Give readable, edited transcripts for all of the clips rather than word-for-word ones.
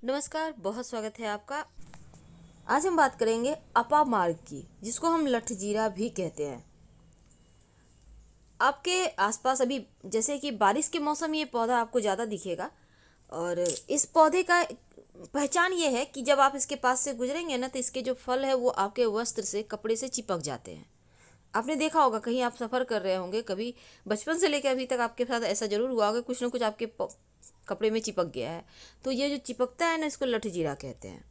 नमस्कार, बहुत स्वागत है आपका। आज हम बात करेंगे अपामार्ग की, जिसको हम लठजीरा भी कहते हैं। आपके आसपास अभी जैसे कि बारिश के मौसम ये पौधा आपको ज़्यादा दिखेगा। और इस पौधे का पहचान ये है कि जब आप इसके पास से गुजरेंगे ना, तो इसके जो फल है वो आपके वस्त्र से, कपड़े से चिपक जाते हैं। आपने देखा होगा, कहीं आप सफ़र कर रहे होंगे, कभी बचपन से लेकर अभी तक आपके साथ ऐसा जरूर हुआ होगा, कुछ ना कुछ आपके कपड़े में चिपक गया है। तो ये जो चिपकता है ना, इसको लठजीरा कहते हैं।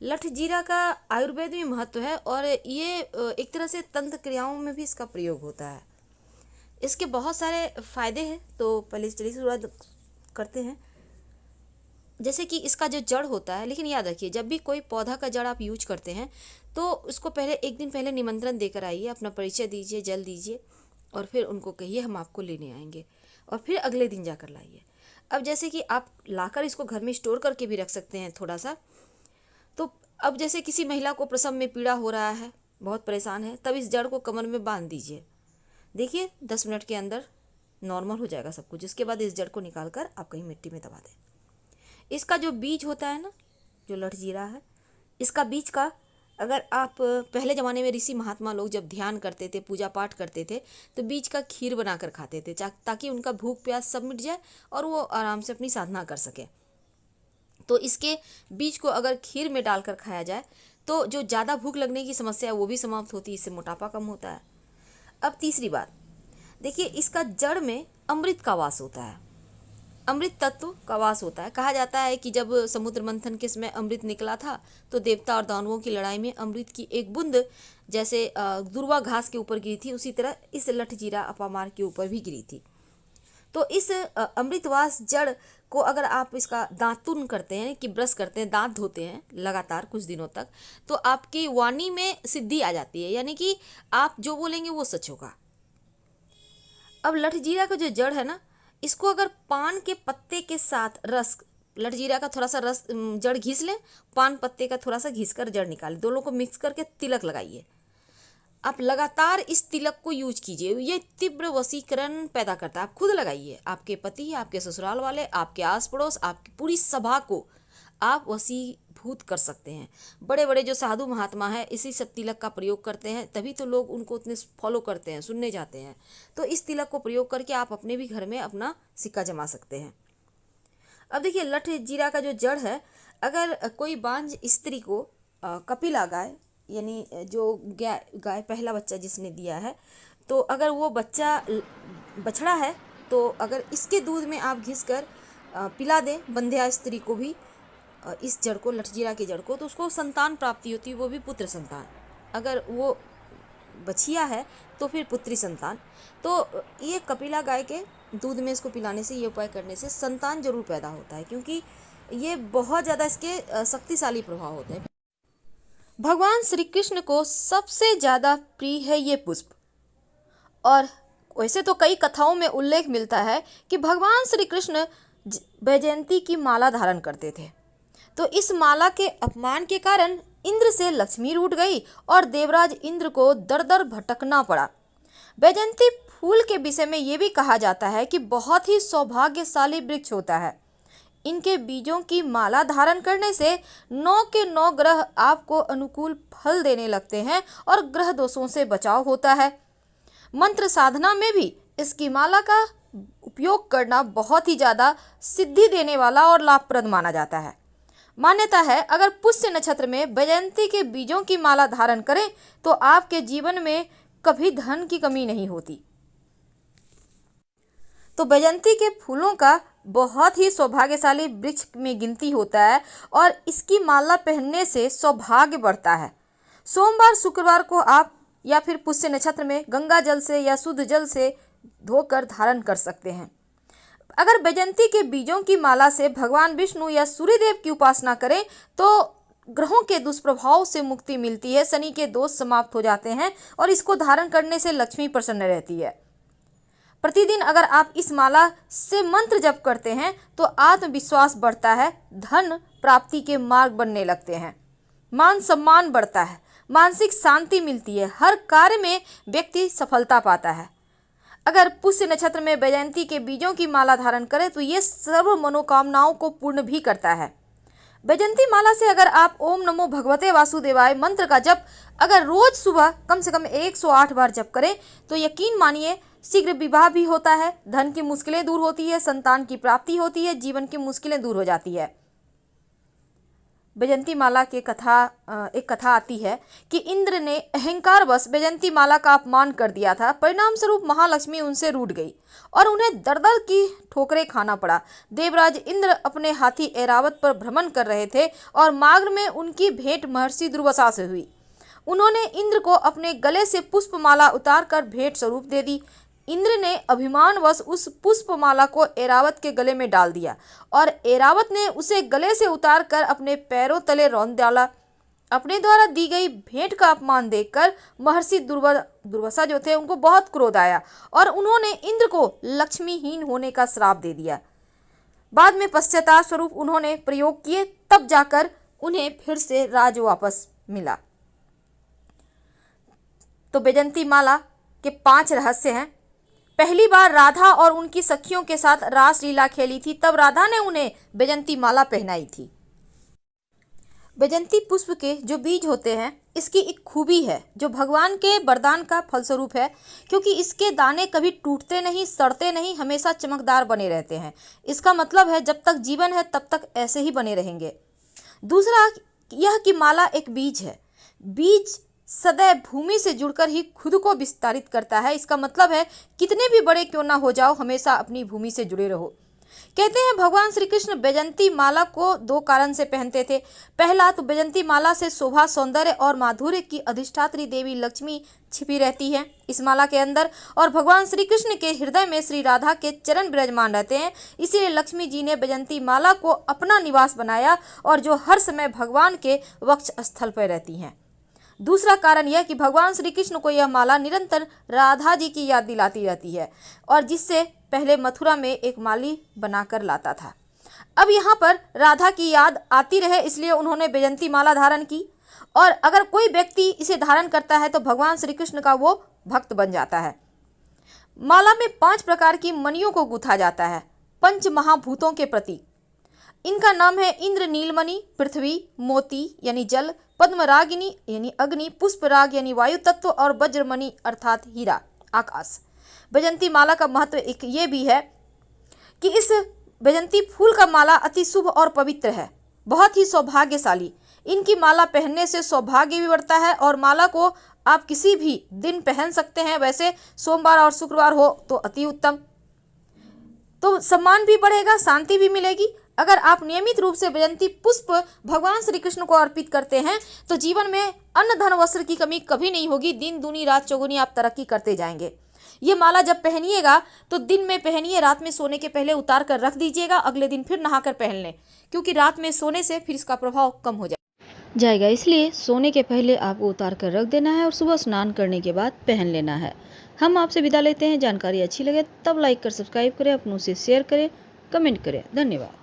लठजीरा का आयुर्वेद में महत्व है और ये एक तरह से तंत्र क्रियाओं में भी इसका प्रयोग होता है। इसके बहुत सारे फायदे हैं, तो पहले चलिए शुरुआत करते हैं। जैसे कि इसका जो जड़ होता है, लेकिन याद रखिए, जब भी कोई पौधा का जड़ आप यूज करते हैं तो उसको पहले एक दिन पहले निमंत्रण देकर आइए, अपना परिचय दीजिए, जल दीजिए और फिर उनको कहिए हम आपको लेने आएंगे, और फिर अगले दिन जाकर लाइए। अब जैसे कि आप लाकर इसको घर में स्टोर करके भी रख सकते हैं थोड़ा सा। तो अब जैसे किसी महिला को प्रसव में पीड़ा हो रहा है, बहुत परेशान है, तब इस जड़ को कमर में बांध दीजिए। देखिए 10 मिनट के अंदर नॉर्मल हो जाएगा सब कुछ। इसके बाद इस जड़ को निकाल कर आप कहीं मिट्टी में दबा दें। इसका जो बीज होता है ना, जो लठजीरा है, इसका बीज का अगर आप पहले ज़माने में ऋषि महात्मा लोग जब ध्यान करते थे, पूजा पाठ करते थे, तो बीज का खीर बनाकर खाते थे, ताकि उनका भूख प्यास सब मिट जाए और वो आराम से अपनी साधना कर सके। तो इसके बीज को अगर खीर में डालकर खाया जाए तो जो ज़्यादा भूख लगने की समस्या है वो भी समाप्त होती है, इससे मोटापा कम होता है। अब तीसरी बात, देखिए इसका जड़ में अमृत का वास होता है, अमृत तत्व का वास होता है। कहा जाता है कि जब समुद्र मंथन के समय अमृत निकला था तो देवता और दानवों की लड़ाई में अमृत की एक बूंद जैसे दुर्वा घास के ऊपर गिरी थी, उसी तरह इस लठजीरा अपामार के ऊपर भी गिरी थी। तो इस अमृतवास जड़ को अगर आप इसका दातुन करते हैं, कि ब्रश करते हैं, दांत धोते हैं लगातार कुछ दिनों तक, तो आपकी वाणी में सिद्धि आ जाती है, यानी कि आप जो बोलेंगे वो सच होगा। अब लठजीरा का जो जड़ है ना, इसको अगर पान के पत्ते के साथ रस, लठजीरा का थोड़ा सा रस, जड़ घिस लें, पान पत्ते का थोड़ा सा घिस कर जड़ निकालें, दोनों को मिक्स करके तिलक लगाइए। आप लगातार इस तिलक को यूज कीजिए, ये तीव्र वशीकरण पैदा करता है। आप खुद लगाइए, आपके पति, आपके ससुराल वाले, आपके आस पड़ोस, आपकी पूरी सभा को आप वशीभूत कर सकते हैं। बड़े बड़े जो साधु महात्मा हैं इसी सब तिलक का प्रयोग करते हैं, तभी तो लोग उनको उतने फॉलो करते हैं, सुनने जाते हैं। तो इस तिलक को प्रयोग करके आप अपने भी घर में अपना सिक्का जमा सकते हैं। अब देखिए लठजीरा का जो जड़ है, अगर कोई बांझ स्त्री को कपिला गाय, यानी जो गाय पहला बच्चा जिसने दिया है, तो अगर वो बच्चा बछड़ा है, तो अगर इसके दूध में आप घिस कर पिला दें बंध्या स्त्री को भी, इस जड़ को, लठजीरा की जड़ को, तो उसको संतान प्राप्ति होती है, वो भी पुत्र संतान। अगर वो बछिया है तो फिर पुत्री संतान। तो ये कपिला गाय के दूध में इसको पिलाने से, ये उपाय करने से संतान जरूर पैदा होता है, क्योंकि ये बहुत ज़्यादा इसके शक्तिशाली प्रभाव होते हैं। भगवान श्री कृष्ण को सबसे ज़्यादा प्रिय है ये पुष्प। और वैसे तो कई कथाओं में उल्लेख मिलता है कि भगवान श्री कृष्ण वैजयंती की माला धारण करते थे। तो इस माला के अपमान के कारण इंद्र से लक्ष्मी रूठ गई और देवराज इंद्र को दर दर भटकना पड़ा। वैजयंती फूल के विषय में ये भी कहा जाता है कि बहुत ही सौभाग्यशाली वृक्ष होता है। इनके बीजों की माला धारण करने से 9 के 9 ग्रह आपको अनुकूल फल देने लगते हैं और ग्रह दोषों से बचाव होता है। मंत्र साधना में भी इसकी माला का उपयोग करना बहुत ही ज़्यादा सिद्धि देने वाला और लाभप्रद माना जाता है। मान्यता है अगर पुष्य नक्षत्र में वैजयंती के बीजों की माला धारण करें तो आपके जीवन में कभी धन की कमी नहीं होती। तो वैजयंती के फूलों का बहुत ही सौभाग्यशाली वृक्ष में गिनती होता है और इसकी माला पहनने से सौभाग्य बढ़ता है। सोमवार शुक्रवार को आप या फिर पुष्य नक्षत्र में गंगा जल से या शुद्ध जल से धोकर धारण कर सकते हैं। अगर वैजयंती के बीजों की माला से भगवान विष्णु या सूर्यदेव की उपासना करें तो ग्रहों के दुष्प्रभाव से मुक्ति मिलती है, शनि के दोष समाप्त हो जाते हैं और इसको धारण करने से लक्ष्मी प्रसन्न रहती है। प्रतिदिन अगर आप इस माला से मंत्र जप करते हैं तो आत्मविश्वास बढ़ता है, धन प्राप्ति के मार्ग बनने लगते हैं, मान सम्मान बढ़ता है, मानसिक शांति मिलती है, हर कार्य में व्यक्ति सफलता पाता है। अगर पुष्य नक्षत्र में वैजयंती के बीजों की माला धारण करें तो ये सर्व मनोकामनाओं को पूर्ण भी करता है। वैजयंती माला से अगर आप ओम नमो भगवते वासुदेवाय मंत्र का जप अगर रोज सुबह कम से कम 108 बार जप करें तो यकीन मानिए शीघ्र विवाह भी होता है, धन की मुश्किलें दूर होती है, संतान की प्राप्ति होती है, जीवन की मुश्किलें दूर हो जाती है। वैजयंती माला की एक कथा आती है कि इंद्र ने अहंकारवश वैजयंती माला का अपमान कर दिया था। परिणाम स्वरूप महालक्ष्मी उनसे रूठ गई और उन्हें दर दर की ठोकरें खाना पड़ा। देवराज इंद्र अपने हाथी ऐरावत पर भ्रमण कर रहे थे और मार्ग में उनकी भेंट महर्षि दुर्वासा से हुई। उन्होंने इंद्र को अपने गले से पुष्पमाला उतारकर भेंट स्वरूप दे दी। इंद्र ने अभिमानवश उस पुष्पमाला को ऐरावत के गले में डाल दिया और ऐरावत ने उसे गले से उतारकर अपने पैरों तले रौंद डाला। अपने द्वारा दी गई भेंट का अपमान देखकर महर्षि दुर्वासा जो थे उनको बहुत क्रोध आया और उन्होंने इंद्र को लक्ष्मीहीन होने का श्राप दे दिया। बाद में पश्चाताप स्वरूप उन्होंने प्रयोग किए, तब जाकर उन्हें फिर से राज वापस मिला। तो वैजयंती माला के 5 रहस्य हैं। पहली बार राधा और उनकी सखियों के साथ रास लीला खेली थी, तब राधा ने उन्हें वैजयंती माला पहनाई थी। वैजयंती पुष्प के जो बीज होते हैं, इसकी एक खूबी है जो भगवान के वरदान का फलस्वरूप है, क्योंकि इसके दाने कभी टूटते नहीं, सड़ते नहीं, हमेशा चमकदार बने रहते हैं। इसका मतलब है जब तक जीवन है तब तक ऐसे ही बने रहेंगे। दूसरा यह कि माला एक बीज है। बीज सदैव भूमि से जुड़कर ही खुद को विस्तारित करता है। इसका मतलब है कितने भी बड़े क्यों ना हो जाओ, हमेशा अपनी भूमि से जुड़े रहो। कहते हैं भगवान श्री कृष्ण वैजयंती माला को 2 कारण से पहनते थे। पहला तो वैजयंती माला से शोभा, सौंदर्य और माधुर्य की अधिष्ठात्री देवी लक्ष्मी छिपी रहती है इस माला के अंदर, और भगवान श्री कृष्ण के हृदय में श्री राधा के चरण विराजमान रहते हैं। इसीलिए लक्ष्मी जी ने वैजयंती माला को अपना निवास बनाया और जो हर समय भगवान के वक्ष स्थल पर रहती हैं। दूसरा कारण यह कि भगवान श्री कृष्ण को यह माला निरंतर राधा जी की याद दिलाती रहती है, और जिससे पहले मथुरा में एक माली बनाकर लाता था। अब यहाँ पर राधा की याद आती रहे इसलिए उन्होंने वैजयंती माला धारण की, और अगर कोई व्यक्ति इसे धारण करता है तो भगवान श्री कृष्ण का वो भक्त बन जाता है। माला में 5 प्रकार की मणियों को गूंथा जाता है, 5 महाभूतों के प्रतीक। इनका नाम है इंद्र नीलमणि, पृथ्वी, मोती यानी जल, पद्मरागिनी यानी अग्नि, पुष्पराग यानी वायु तत्व, और वज्रमणि अर्थात हीरा, आकाश। वैजयंती माला का महत्व एक ये भी है कि इस वैजयंती फूल का माला अति शुभ और पवित्र है, बहुत ही सौभाग्यशाली। इनकी माला पहनने से सौभाग्य भी बढ़ता है और माला को आप किसी भी दिन पहन सकते हैं। वैसे सोमवार और शुक्रवार हो तो अति उत्तम, तो सम्मान भी बढ़ेगा, शांति भी मिलेगी। अगर आप नियमित रूप से वैजयंती पुष्प भगवान श्री कृष्ण को अर्पित करते हैं तो जीवन में अन्न धन वस्त्र की कमी कभी नहीं होगी। दिन दूनी रात चौगुनी आप तरक्की करते जाएंगे। ये माला जब पहनिएगा तो दिन में पहनिए, रात में सोने के पहले उतार कर रख दीजिएगा, अगले दिन फिर नहाकर पहन लें, क्योंकि रात में सोने से फिर इसका प्रभाव कम हो जाएगा। इसलिए सोने के पहले आपको उतार कर रख देना है और सुबह स्नान करने के बाद पहन लेना है। हम आपसे विदा लेते हैं। जानकारी अच्छी लगे तब लाइक कर सब्सक्राइब करें, अपनों से शेयर करें, कमेंट करें। धन्यवाद।